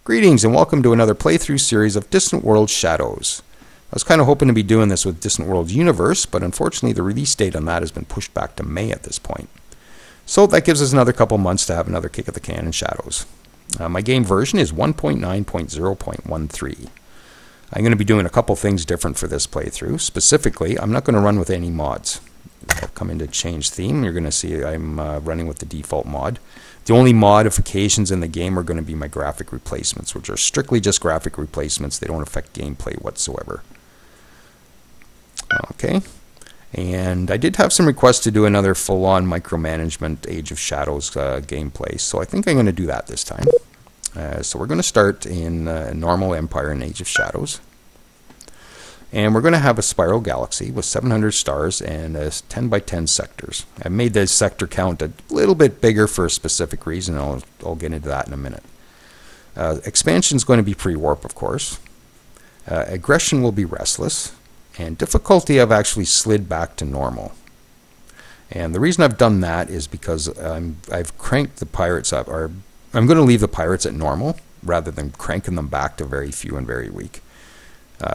Greetings and welcome to another playthrough series of Distant World Shadows. I was kind of hoping to be doing this with Distant World Universe, but unfortunately the release date on that has been pushed back to May at this point. So that gives us another couple months to have another kick at the can in Shadows. My game version is 1.9.0.13. I'm going to be doing a couple things different for this playthrough. Specifically, I'm not going to run with any mods. I'll come into change theme. You're going to see I'm running with the default mod. The only modifications in the game are going to be my graphic replacements, which are strictly just graphic replacements. They don't affect gameplay whatsoever. Okay. And I did have some requests to do another full-on micromanagement Age of Shadows gameplay, so I think I'm going to do that this time. So we're going to start in normal Empire and Age of Shadows. And we're going to have a spiral galaxy with 700 stars and 10 by 10 sectors. I made the sector count a little bit bigger for a specific reason. I'll get into that in a minute. Expansion is going to be pre-warp, of course. Aggression will be restless. And difficulty I've actually slid back to normal. And the reason I've done that is because I've cranked the pirates up. Or I'm going to leave the pirates at normal rather than cranking them back to very few and very weak.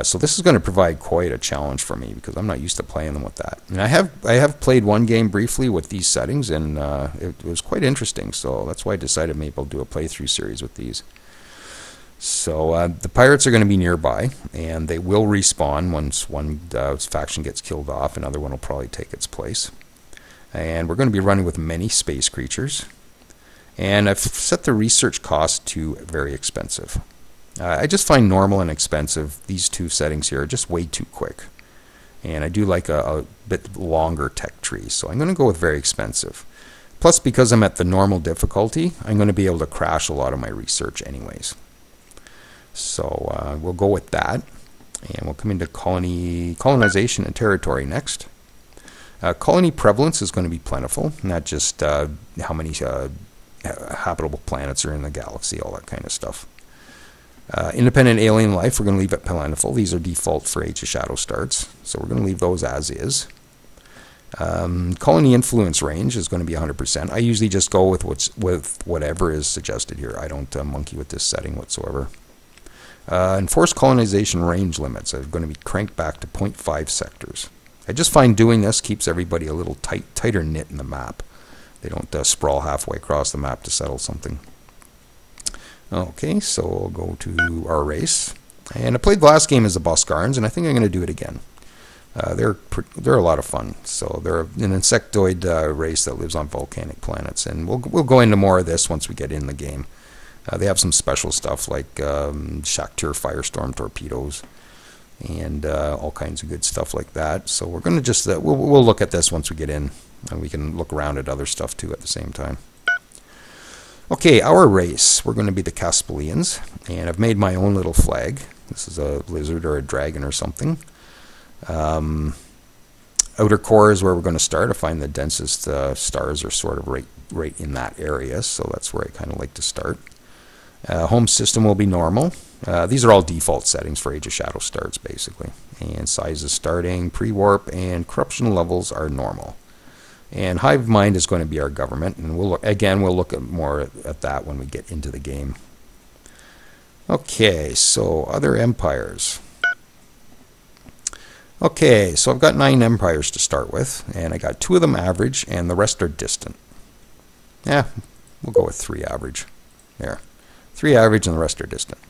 So this is going to provide quite a challenge for me because I'm not used to playing them with that. And I have played one game briefly with these settings, and it was quite interesting. So that's why I decided maybe I'll do a playthrough series with these. So the pirates are going to be nearby, and they will respawn once one faction gets killed off. Another one will probably take its place. And we're going to be running with many space creatures. And I've set the research cost to very expensive. I just find normal and expensive, these two settings here, are just way too quick. And I do like a bit longer tech tree, so I'm going to go with very expensive. Plus, because I'm at the normal difficulty, I'm going to be able to crash a lot of my research anyways. So we'll go with that. And we'll come into colonization and territory next. Colony prevalence is going to be plentiful, not just how many habitable planets are in the galaxy, all that kind of stuff. Independent alien life, we're going to leave at Plentiful. These are default for Age of Shadow starts, so we're going to leave those as is. Colony influence range is going to be 100%. I usually just go with whatever is suggested here. I don't monkey with this setting whatsoever. Enforced colonization range limits are going to be cranked back to 0.5 sectors. I just find doing this keeps everybody a little tighter knit in the map. They don't sprawl halfway across the map to settle something. Okay, so we'll go to our race. And I played the last game as the Boskarans, and I think I'm going to do it again. They're a lot of fun. So they're an insectoid race that lives on volcanic planets, and we'll go into more of this once we get in the game. They have some special stuff like Shaktir Firestorm torpedoes and all kinds of good stuff like that. So we're going to just we'll look at this once we get in, and we can look around at other stuff too at the same time. Okay, our race, we're going to be the Caspalians, and I've made my own little flag. This is a lizard or a dragon or something. Outer core is where we're going to start. I find the densest stars are sort of right in that area, so that's where I kind of like to start. Home system will be normal. These are all default settings for Age of Shadow starts, basically. And size is starting, pre-warp, and corruption levels are normal. And Hive Mind is going to be our government, and we'll look at more at that when we get into the game. Okay, so other empires. Okay, so I've got 9 empires to start with, and I got 2 of them average, and the rest are distant. Yeah, we'll go with 3 average. There, 3 average, and the rest are distant.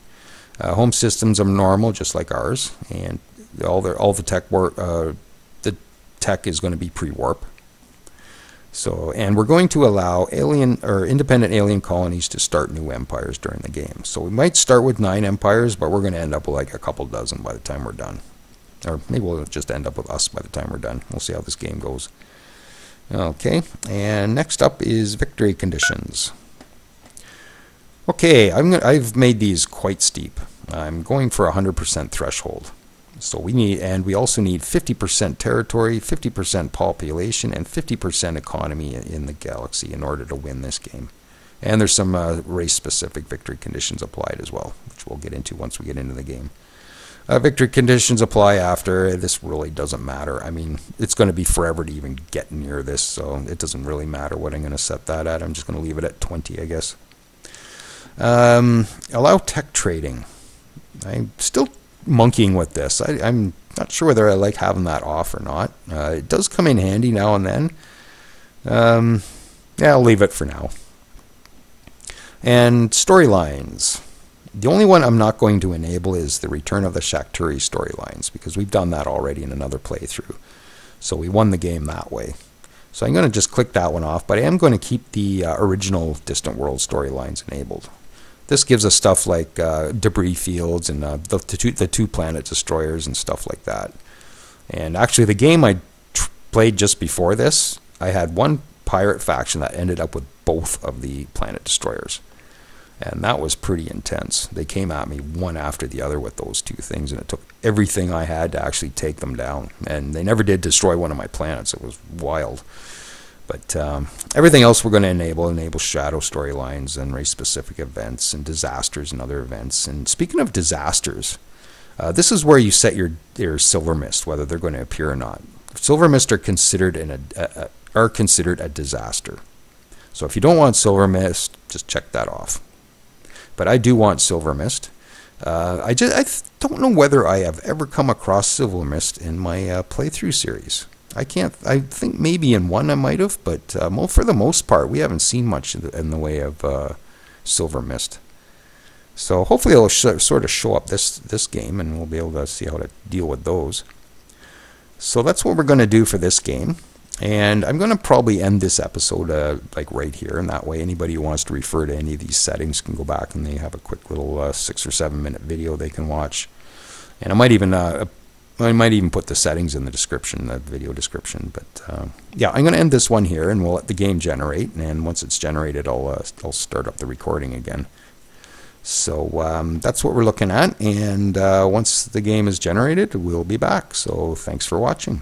Home systems are normal, just like ours, and all the tech is going to be pre-warp. So, and we're going to allow independent alien colonies to start new empires during the game. So we might start with 9 empires, but we're going to end up with like a couple dozen by the time we're done. Or maybe we'll just end up with us by the time we're done. We'll see how this game goes. Okay, and next up is victory conditions. Okay, I've made these quite steep. I'm going for 100% threshold. So we also need 50% territory, 50% population, and 50% economy in the galaxy in order to win this game. And there's some race-specific victory conditions applied as well, which we'll get into once we get into the game. Victory conditions apply after. This really doesn't matter. I mean, it's going to be forever to even get near this, so it doesn't really matter what I'm going to set that at. I'm just going to leave it at 20, I guess. Allow tech trading. I'm still monkeying with this. I'm not sure whether I like having that off or not. It does come in handy now and then. Yeah, I'll leave it for now. And storylines. The only one I'm not going to enable is the Return of the Shakturi storylines, because we've done that already in another playthrough. So we won the game that way. So I'm going to just click that one off, but I am going to keep the original Distant World storylines enabled. This gives us stuff like debris fields and the two planet destroyers and stuff like that. And actually the game I played just before this, I had one pirate faction that ended up with both of the planet destroyers. And that was pretty intense. They came at me one after the other with those two things, and it took everything I had to actually take them down. And they never did destroy one of my planets. It was wild. But everything else we're going to enable shadow storylines and race-specific events and disasters and other events. And speaking of disasters, this is where you set your silver mist, whether they're going to appear or not. Silver mist are considered a disaster. So if you don't want silver mist, just check that off. But I do want silver mist. I don't know whether I have ever come across silver mist in my playthrough series. I think maybe in one I might have, but for the most part, we haven't seen much in the way of silver mist. So hopefully it'll sort of show up this game, and we'll be able to see how to deal with those. So that's what we're going to do for this game. And I'm going to probably end this episode like right here, and that way anybody who wants to refer to any of these settings can go back and they have a quick little 6 or 7 minute video they can watch. And I might even put the settings in the description, the video description. But yeah, I'm going to end this one here, and we'll let the game generate. And once it's generated, I'll start up the recording again. So that's what we're looking at. And once the game is generated, we'll be back. So thanks for watching.